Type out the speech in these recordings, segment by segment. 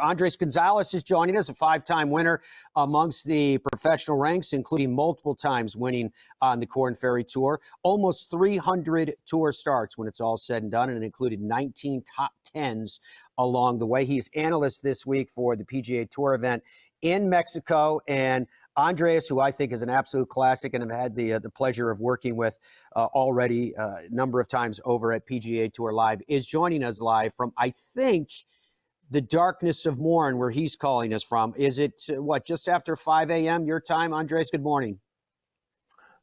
Andres Gonzales is joining us, a five-time winner amongst the professional ranks, including multiple times winning on the Korn Ferry Tour. Almost 300 tour starts when it's all said and done, and it included 19 top tens along the way. He's analyst this week for the PGA Tour event in Mexico. And Andres, who I think is an absolute classic and have had the pleasure of working with already a number of times over at PGA Tour Live, is joining us live from, I think, the darkness of morn, where he's calling us from. Is it, just after 5 a.m. your time? Andres, good morning.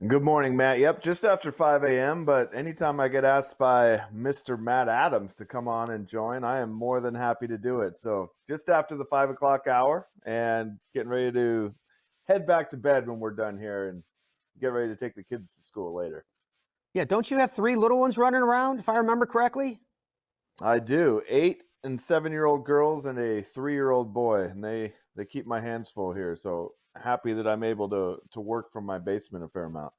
Good morning, Matt. Yep, just after 5 a.m., but anytime I get asked by Mr. Matt Adams to come on and join, I am more than happy to do it. So just after the 5 o'clock hour and getting ready to head back to bed when we're done here and get ready to take the kids to school later. Yeah, don't you have three little ones running around, if I remember correctly? I do. 8- and 7-year-old girls and a 3-year-old boy, and they keep my hands full here. So happy that I'm able to work from my basement a fair amount.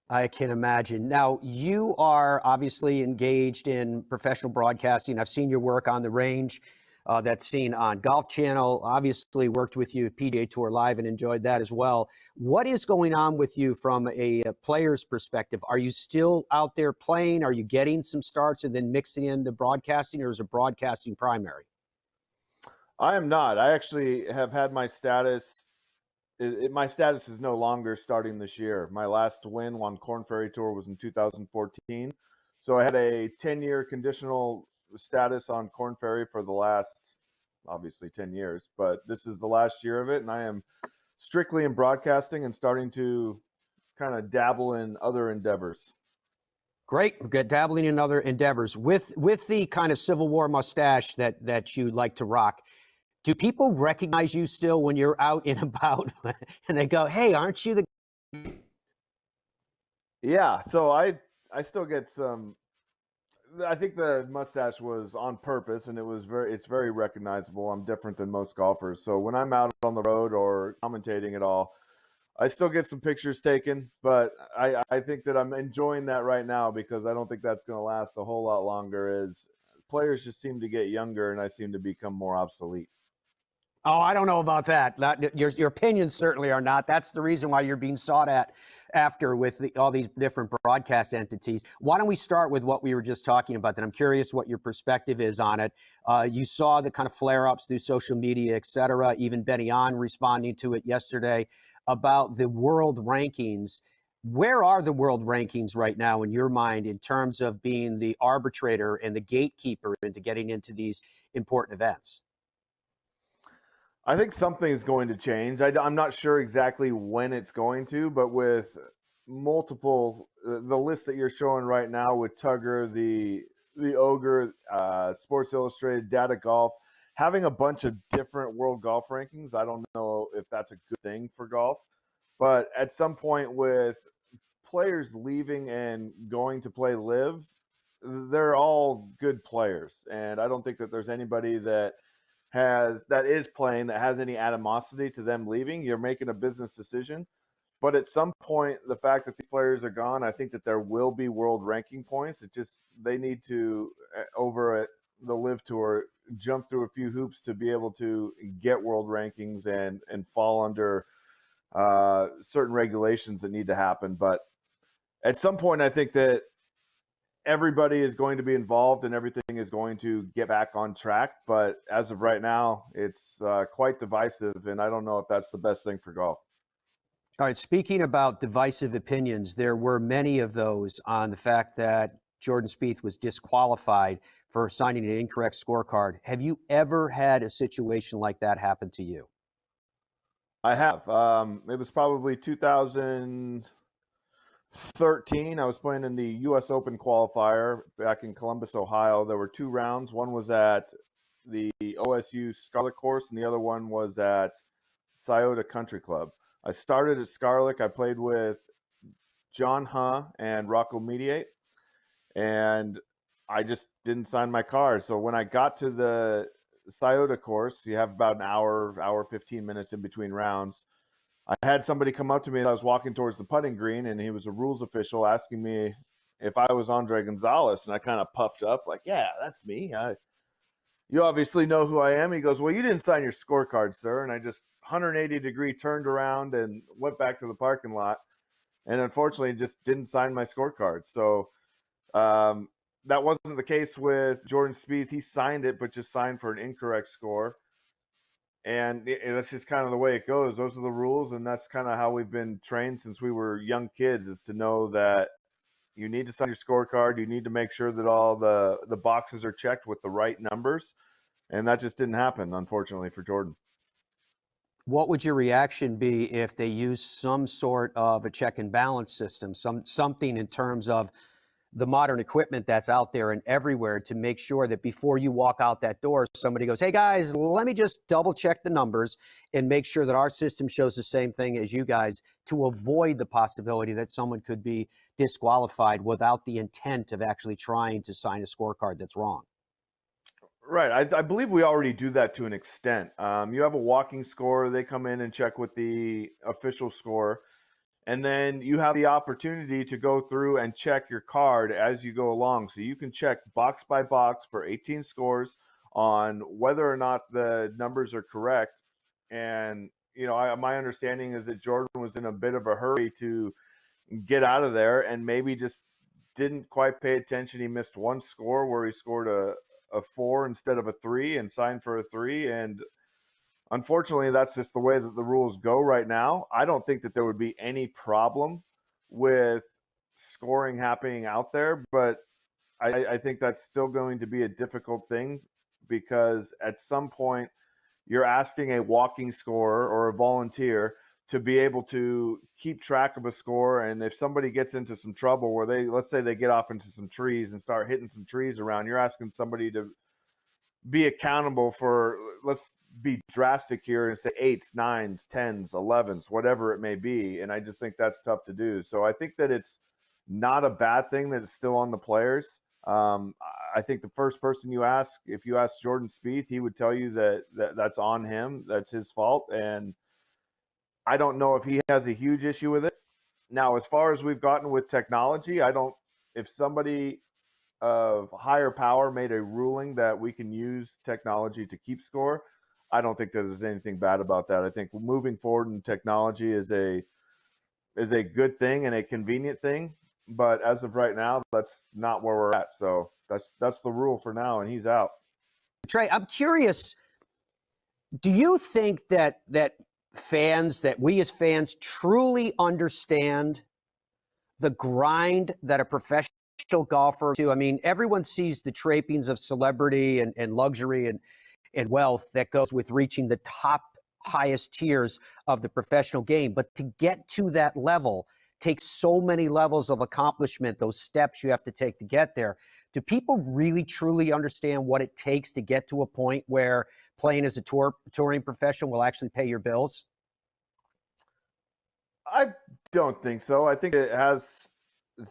I can imagine. Now, you are obviously engaged in professional broadcasting. I've seen your work on the range. That's seen on Golf Channel. Obviously worked with you at PGA Tour Live and enjoyed that as well. What is going on with you from a player's perspective? Are you still out there playing? Are you getting some starts and then mixing in the broadcasting, or is it broadcasting primary? I am not. I actually have had my status. My status is no longer starting this year. My last win on Korn Ferry Tour was in 2014. So I had a 10-year conditional status on Korn Ferry for the last, obviously, 10 years. But this is the last year of it, and I am strictly in broadcasting and starting to kind of dabble in other endeavors. Great. Good, dabbling in other endeavors. With the kind of Civil War mustache that you like to rock, do people recognize you still when you're out and about and they go, "Hey, aren't you the..." Yeah, so I still get some. I think the mustache was on purpose, and it's very recognizable. I'm different than most golfers. So when I'm out on the road or commentating at all, I still get some pictures taken, but I think that I'm enjoying that right now because I don't think that's going to last a whole lot longer, as players just seem to get younger and I seem to become more obsolete. Oh, I don't know about that. Your opinions certainly are not. That's the reason why you're being sought after with all these different broadcast entities. Why don't we start with what we were just talking about? Then I'm curious what your perspective is on it. You saw the kind of flare-ups through social media, et cetera, even Benny On responding to it yesterday about the world rankings. Where are the world rankings right now in your mind in terms of being the arbitrator and the gatekeeper into getting into these important events? I think something is going to change. I'm not sure exactly when it's going to, but with multiple, the list that you're showing right now with Tugger, the Ogre, Sports Illustrated, Data Golf, having a bunch of different world golf rankings, I don't know if that's a good thing for golf. But at some point, with players leaving and going to play live, they're all good players. And I don't think that there's anybody that is playing that has any animosity to them leaving. You're making a business decision. But at some point, the fact that the players are gone, I think that there will be world ranking points. It just, they need to, over at the Live Tour, jump through a few hoops to be able to get world rankings and fall under certain regulations that need to happen. But at some point, I think that everybody is going to be involved and everything is going to get back on track. But as of right now, it's quite divisive, and I don't know if that's the best thing for golf. All right, speaking about divisive opinions, there were many of those on the fact that Jordan Spieth was disqualified for signing an incorrect scorecard. Have you ever had a situation like that happen to you? I have. It was probably 2013. I was playing in the U.S. Open qualifier back in Columbus, Ohio. There were 2 rounds. One was at the OSU Scarlet course, and the other one was at Scioto Country Club. I started at Scarlet. I played with John Huh and Rocco Mediate, and I just didn't sign my card. So when I got to the Scioto course, you have about an hour 15 minutes in between rounds. I had somebody come up to me as I was walking towards the putting green, and he was a rules official asking me if I was Andres Gonzales, and I kind of puffed up like, yeah, that's me. you obviously know who I am. He goes, well, you didn't sign your scorecard, sir. And I just 180-degree turned around and went back to the parking lot. And unfortunately, just didn't sign my scorecard. So that wasn't the case with Jordan Spieth. He signed it, but just signed for an incorrect score. And that's just kind of the way it goes. Those are the rules, and that's kind of how we've been trained since we were young kids, is to know that you need to sign your scorecard. You need to make sure that all the boxes are checked with the right numbers, and that just didn't happen, unfortunately, for Jordan. What would your reaction be if they used some sort of a check and balance system, something in terms of the modern equipment that's out there and everywhere, to make sure that before you walk out that door, somebody goes, hey guys, let me just double check the numbers and make sure that our system shows the same thing as you guys, to avoid the possibility that someone could be disqualified without the intent of actually trying to sign a scorecard that's wrong? Right. I believe we already do that to an extent. You have a walking score. They come in and check with the official score. And then you have the opportunity to go through and check your card as you go along. So you can check box by box for 18 scores on whether or not the numbers are correct. And, my understanding is that Jordan was in a bit of a hurry to get out of there and maybe just didn't quite pay attention. He missed one score where he scored a 4 instead of a 3 and signed for a 3. And unfortunately, that's just the way that the rules go right now. I don't think that there would be any problem with scoring happening out there, but I think that's still going to be a difficult thing, because at some point you're asking a walking scorer or a volunteer to be able to keep track of a score. And if somebody gets into some trouble where let's say they get off into some trees and start hitting some trees around, you're asking somebody to be accountable for, let's be drastic here and say 8s, 9s, 10s, 11s, whatever it may be. And I just think that's tough to do. So I think that it's not a bad thing that it's still on the players. I think the first person you ask, if you ask Jordan Spieth, he would tell you that that's on him. That's his fault. And I don't know if he has a huge issue with it. Now, as far as we've gotten with technology, if somebody of higher power made a ruling that we can use technology to keep score, I don't think that there's anything bad about that. I think moving forward in technology is a good thing and a convenient thing. But as of right now, that's not where we're at. So that's the rule for now, and he's out. Trey, I'm curious, do you think that we as fans truly understand the grind that a professional golfer to? I mean, everyone sees the trappings of celebrity and luxury and wealth that goes with reaching the top highest tiers of the professional game. But to get to that level takes so many levels of accomplishment, those steps you have to take to get there. Do people really, truly understand what it takes to get to a point where playing as a touring professional will actually pay your bills? I don't think so. I think it has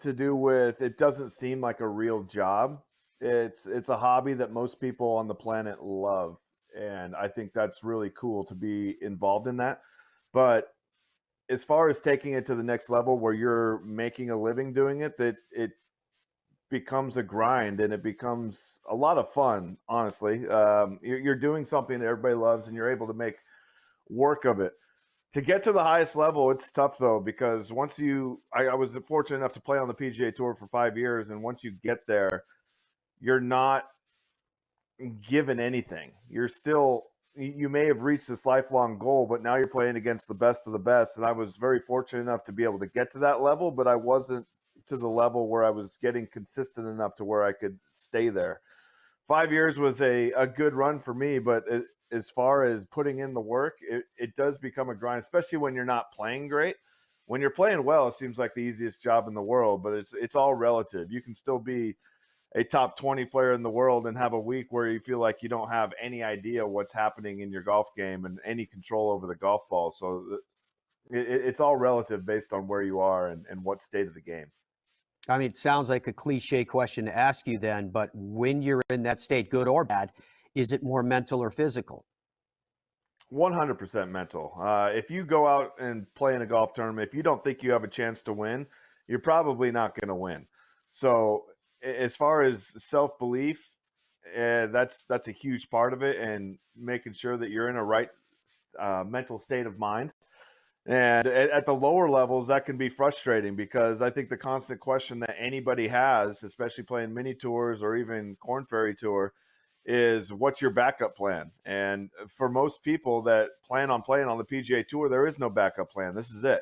to do with, it doesn't seem like a real job. It's a hobby that most people on the planet love, and I think that's really cool to be involved in that. But as far as taking it to the next level where you're making a living doing it, that it becomes a grind and it becomes a lot of fun, honestly. You're doing something that everybody loves and you're able to make work of it. To get to the highest level, it's tough though, because I was fortunate enough to play on the PGA Tour for 5 years, and once you get there, you're not given anything. You may have reached this lifelong goal, but now you're playing against the best of the best. And I was very fortunate enough to be able to get to that level, but I wasn't to the level where I was getting consistent enough to where I could stay there. 5 years was a good run for me, but as far as putting in the work, it does become a grind, especially when you're not playing great. When you're playing well, it seems like the easiest job in the world, but it's all relative. You can still be a top 20 player in the world and have a week where you feel like you don't have any idea what's happening in your golf game and any control over the golf ball. So it's all relative based on where you are and what state of the game. I mean, it sounds like a cliche question to ask you then, but when you're in that state, good or bad, is it more mental or physical? 100% mental. If you go out and play in a golf tournament, if you don't think you have a chance to win, you're probably not going to win. So as far as self-belief, that's a huge part of it, and making sure that you're in a right mental state of mind. And at the lower levels, that can be frustrating, because I think the constant question that anybody has, especially playing mini tours or even Corn Ferry Tour, is what's your backup plan? And for most people that plan on playing on the PGA Tour, there is no backup plan. This is it.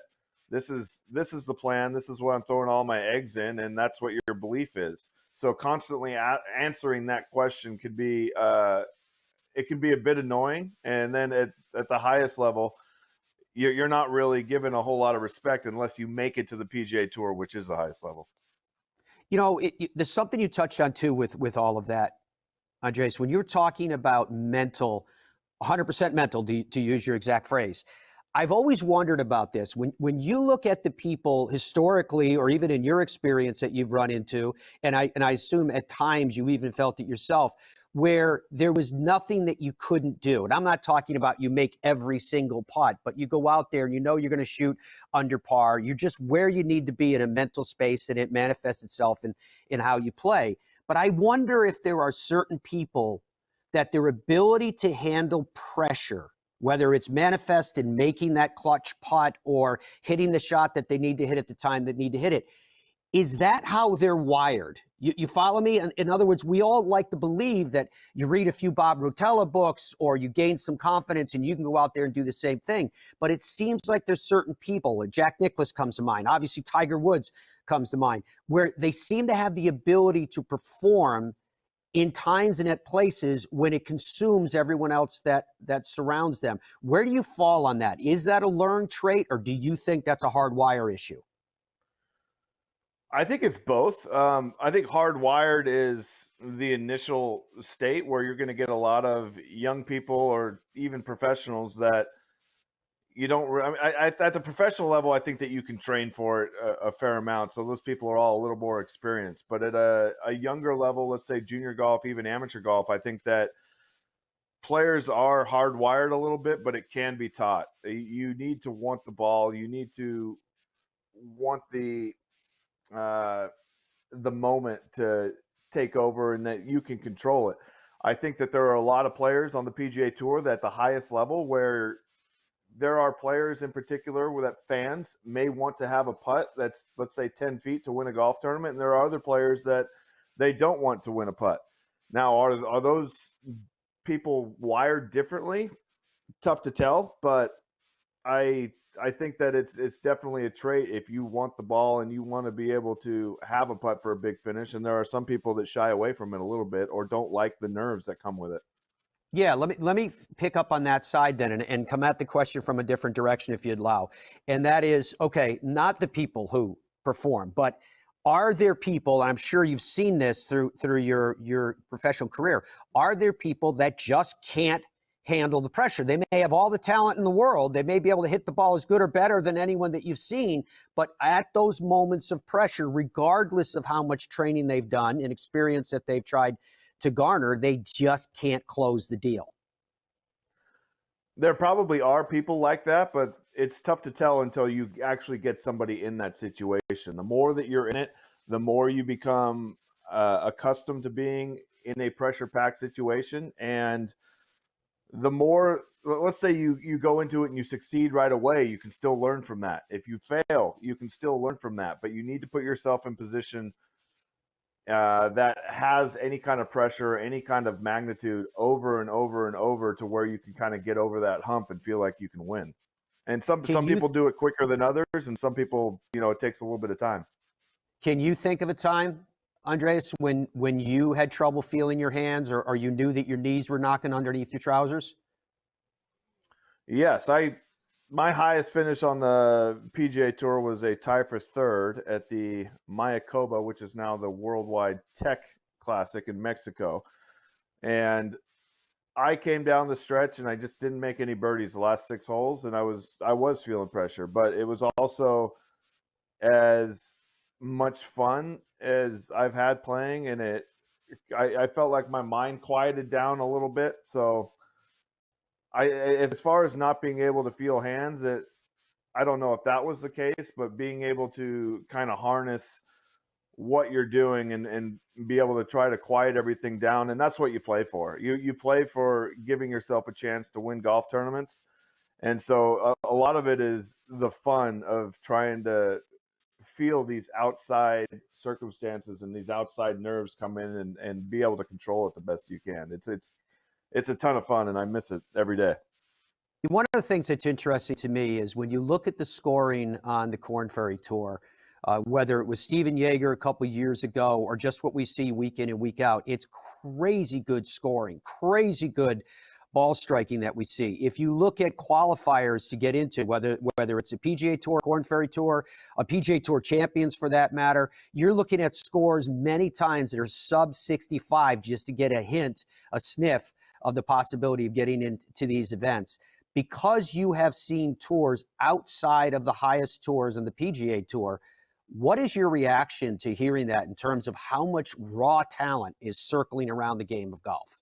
This is the plan. This is what I'm throwing all my eggs in, and that's what your belief is. So constantly answering that question could be it can be a bit annoying. And then at the highest level, you're not really given a whole lot of respect unless you make it to the PGA Tour, which is the highest level. There's something you touched on too with all of that, Andres. When you're talking about mental, 100% mental, to use your exact phrase, I've always wondered about this. When you look at the people historically, or even in your experience that you've run into, and I assume at times you even felt it yourself, where there was nothing that you couldn't do. And I'm not talking about you make every single putt, but you go out there and you know you're going to shoot under par. You're just where you need to be in a mental space, and it manifests itself in how you play. But I wonder if there are certain people that their ability to handle pressure, whether it's manifest in making that clutch putt or hitting the shot that they need to hit at the time they need to hit it, is that how they're wired? You follow me? In other words, we all like to believe that you read a few Bob Rotella books or you gain some confidence and you can go out there and do the same thing. But it seems like there's certain people, Jack Nicklaus comes to mind, obviously Tiger Woods comes to mind, where they seem to have the ability to perform in times and at places when it consumes everyone else that surrounds them. Where do you fall on that? Is that a learned trait, or do you think that's a hardwire issue? I think it's both. I think hardwired is the initial state where you're going to get a lot of young people or even professionals that you don't. At the professional level, I think that you can train for it a fair amount. So those people are all a little more experienced. But at a younger level, let's say junior golf, even amateur golf, I think that players are hardwired a little bit, but it can be taught. You need to want the ball. You need to want uh, the moment to take over, and that you can control it. I think that there are a lot of players on the PGA Tour that at the highest level, where there are players in particular where that fans may want to have a putt that's, let's say, 10 feet to win a golf tournament, and there are other players that they don't want to win a putt. Now, are those people wired differently? Tough to tell, but I think that it's definitely a trait if you want the ball and you want to be able to have a putt for a big finish. And there are some people that shy away from it a little bit or don't like the nerves that come with it. Yeah, let me pick up on that side then and come at the question from a different direction, if you'd allow. And that is, okay, not the people who perform, but are there people, I'm sure you've seen this through your professional career, are there people that just can't handle the pressure? They may have all the talent in the world. They may be able to hit the ball as good or better than anyone that you've seen, but at those moments of pressure, regardless of how much training they've done and experience that they've tried to garner, they just can't close the deal. There probably are people like that, but it's tough to tell until you actually get somebody in that situation. The more that you're in it, the more you become accustomed to being in a pressure-packed situation. And the more, let's say you go into it and you succeed right away, you can still learn from that. If you fail, you can still learn from that. But you need to put yourself in position that has any kind of pressure, any kind of magnitude over and over and over, to where you can kind of get over that hump and feel like you can win. And some people do it quicker than others, and some people, it takes a little bit of time. Can you think of a time, Andres, when you had trouble feeling your hands, or you knew that your knees were knocking underneath your trousers? Yes, my highest finish on the PGA Tour was a tie for third at the Mayakoba, which is now the Worldwide Tech Classic in Mexico. And I came down the stretch and I just didn't make any birdies the last 6 holes, and I was feeling pressure, but it was also as much fun as I've had playing, and I felt like my mind quieted down a little bit. So as far as not being able to feel hands, I don't know if that was the case, but being able to kind of harness what you're doing and be able to try to quiet everything down. And that's what you play for. You play for giving yourself a chance to win golf tournaments. And so a lot of it is the fun of trying to feel these outside circumstances and these outside nerves come in and be able to control it the best you can. It's a ton of fun, and I miss it every day. One of the things that's interesting to me is when you look at the scoring on the Korn Ferry Tour, whether it was Steven Yeager a couple years ago or just what we see week in and week out, it's crazy good scoring, crazy good ball striking that we see. If you look at qualifiers to get into, whether it's a PGA Tour, Korn Ferry Tour, a PGA Tour champions for that matter, you're looking at scores many times that are sub 65 just to get a hint, a sniff of the possibility of getting into these events. Because you have seen tours outside of the highest tours on the PGA Tour, what is your reaction to hearing that in terms of how much raw talent is circling around the game of golf?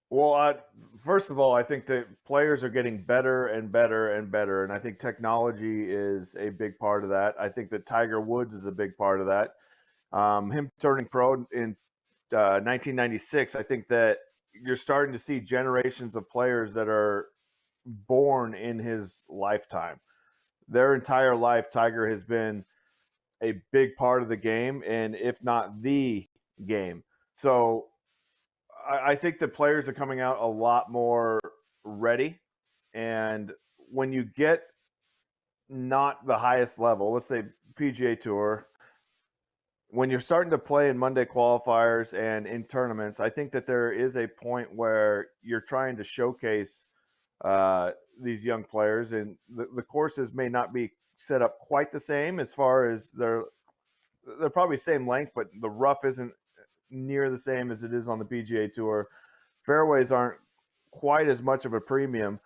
Well, first of all, I think that players are getting better and better and better, and I think technology is a big part of that. I think that Tiger Woods is a big part of that. Him turning pro in 1996, I think that you're starting to see generations of players that are born in his lifetime. Their entire life, Tiger has been a big part of the game, and if not the game. So I think that players are coming out a lot more ready. And when you get not the highest level, let's say PGA Tour, when you're starting to play in Monday qualifiers and in tournaments, I think that there is a point where you're trying to showcase these young players, and the courses may not be set up quite the same as far as they're probably same length, but the rough isn't near the same as it is on the PGA Tour. Fairways aren't quite as much of a premium,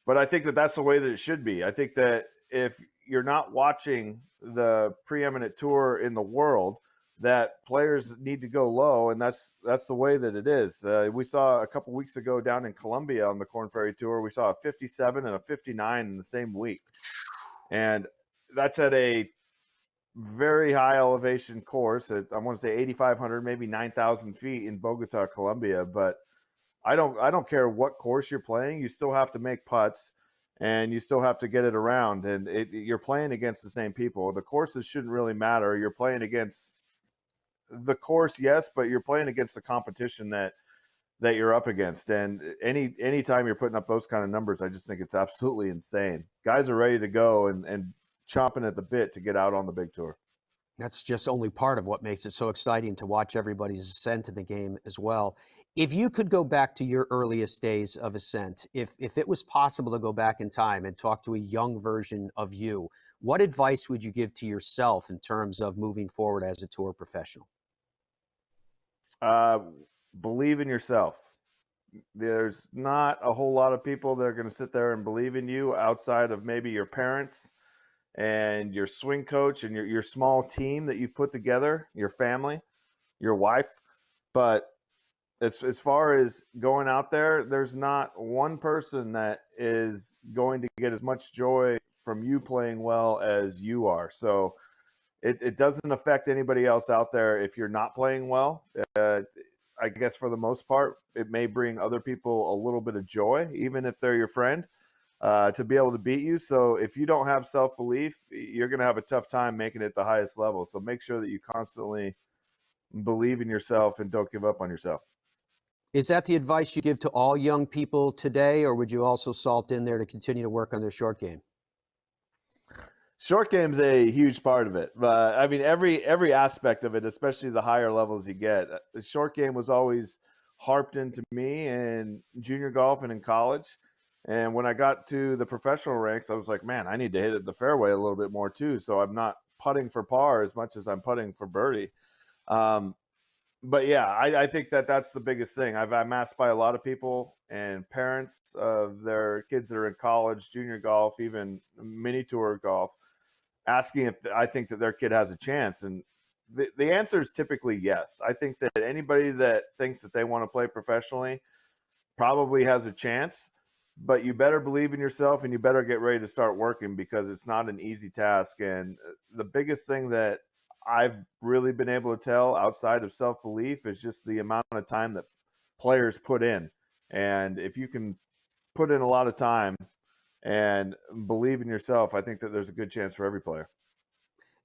but I think that that's the way that it should be. I think that if you're not watching the preeminent tour in the world, that players need to go low, and that's the way that it is. We saw a couple weeks ago down in Colombia on the Korn Ferry Tour, we saw a 57 and a 59 in the same week, and that's at a very high elevation course at, I want to say 8,500, maybe 9,000 feet in Bogota, Colombia. But I don't care what course you're playing. You still have to make putts, and you still have to get it around. And you're playing against the same people. The courses shouldn't really matter. You're playing against the course, yes, but you're playing against the competition that you're up against. And any time you're putting up those kind of numbers, I just think it's absolutely insane. Guys are ready to go and chomping at the bit to get out on the big tour. That's just only part of what makes it so exciting to watch everybody's ascent in the game as well. If you could go back to your earliest days of ascent, if it was possible to go back in time and talk to a young version of you, what advice would you give to yourself in terms of moving forward as a tour professional? Believe in yourself. There's not a whole lot of people that are going to sit there and believe in you outside of maybe your parents and your swing coach and your small team that you put together, your family, your wife. But as far as going out there, there's not one person that is going to get as much joy from you playing well as you are. So it doesn't affect anybody else out there if you're not playing well. I guess for the most part, it may bring other people a little bit of joy, even if they're your friend, to be able to beat you. So if you don't have self-belief, you're going to have a tough time making it at the highest level. So make sure that you constantly believe in yourself and don't give up on yourself. Is that the advice you give to all young people today, or would you also salt in there to continue to work on their short game? Short game's a huge part of it. I mean, every aspect of it, especially the higher levels you get. The short game was always harped into me in junior golf and in college. And when I got to the professional ranks, I was like, man, I need to hit it the fairway a little bit more too. So I'm not putting for par as much as I'm putting for birdie. But yeah, I think that that's the biggest thing. I'm asked by a lot of people and parents of their kids that are in college, junior golf, even mini tour golf, asking if I think that their kid has a chance. And the answer is typically yes. I think that anybody that thinks that they want to play professionally probably has a chance, but you better believe in yourself and you better get ready to start working, because it's not an easy task. And the biggest thing that I've really been able to tell outside of Selfbelief is just the amount of time that players put in. And if you can put in a lot of time and believe in yourself, I think that there's a good chance for every player.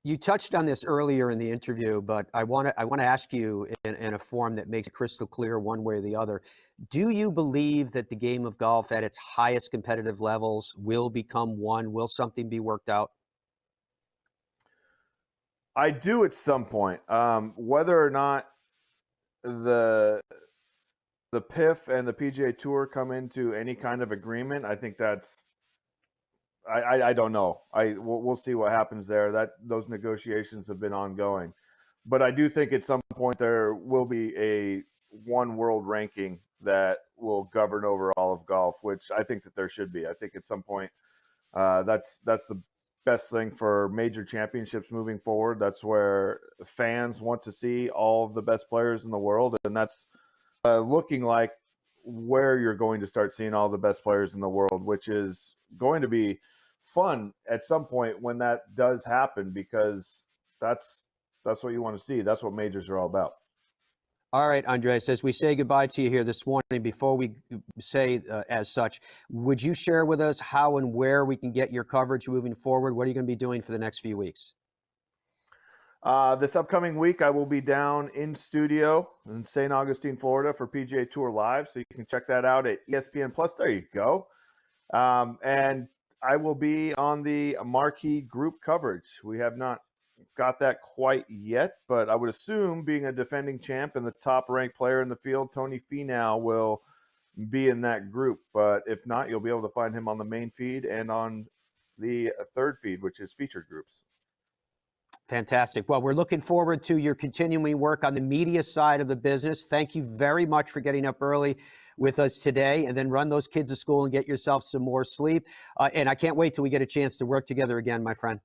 You touched on this earlier in the interview, but I want to ask you in a form that makes it crystal clear one way or the other. Do you believe that the game of golf at its highest competitive levels will become one? Will something be worked out? I do at some point. Whether or not the PIF and the PGA Tour come into any kind of agreement, I think that's I don't know. We'll see what happens there. That those negotiations have been ongoing, but I do think at some point there will be a one world ranking that will govern over all of golf, which I think that there should be. I think at some point that's the best thing for major championships moving forward. That's where fans want to see all of the best players in the world, and that's looking like where you're going to start seeing all the best players in the world, which is going to be fun at some point when that does happen, because that's what you want to see. That's what majors are all about. All right, Andres, as we say goodbye to you here this morning, before we say as such, would you share with us how and where we can get your coverage moving forward? What are you going to be doing for the next few weeks? This upcoming week, I will be down in studio in St. Augustine, Florida for PGA Tour Live. So you can check that out at ESPN Plus. There you go. And I will be on the marquee group coverage. We have not got that quite yet, but I would assume, being a defending champ and the top ranked player in the field, Tony Finau will be in that group. But if not, you'll be able to find him on the main feed and on the third feed, which is featured groups. Fantastic. Well, we're looking forward to your continuing work on the media side of the business. Thank you very much for getting up early with us today, and then run those kids to school and get yourself some more sleep. And I can't wait till we get a chance to work together again, my friend.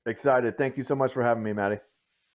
Excited. Thank you so much for having me, Matty.